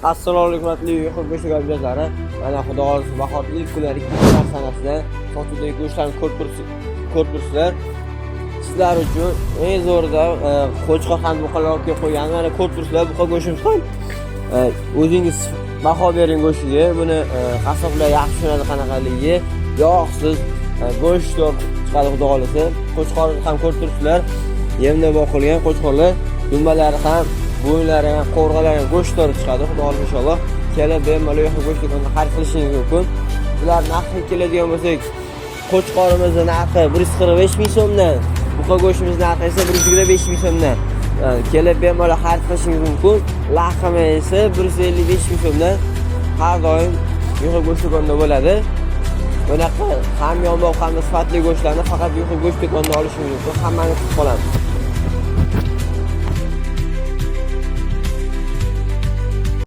Assalomu alaykum hurmatli yuqori go'sht gazlari. Mana xudo xolisi bahor ilk kunlar 2 sanasida sotuvdagi go'shtlarni ko'rib turibsizlar. Sizlar uchun eng zo'rida qo'chqor ham buqalar olib kelib qo'ygan. Mana ko'rib turibsizlar, buqa go'shtimiz ham o'zingiz baho bering go'shtiga. Buni qassoblar yaxshi tushunadi qanaqaligi. Yog'siz go'sht chiqadi xudo xolisi. Qo'chqorni ham ko'rib turibsizlar. Yemni boqilgan qo'chqorlar, dumbalari ham, bo'ynlari ham, qo'rg'alari ham go'shtlari chiqadi xudo xolisi inshaalloh. Kelib bemalol yo'q go'sht do'konida xarid qilishingiz mumkin. Bular narxi keladigan bo'lsak, qo'chqorimizning narxi 145 ming so'mdan, buqa go'shtimiz narxi esa 125 ming so'mdan. Kelib bemalol xarid qilishingiz mumkin. Lahmi esa 155 ming so'mdan har doim yo'q go'sht do'konida bo'ladi. Bunaqa ham yomon ham sifatli go'shtlarni faqat yo'q go'sht do'konida olishingiz mumkin. Hammani kutib qolamiz.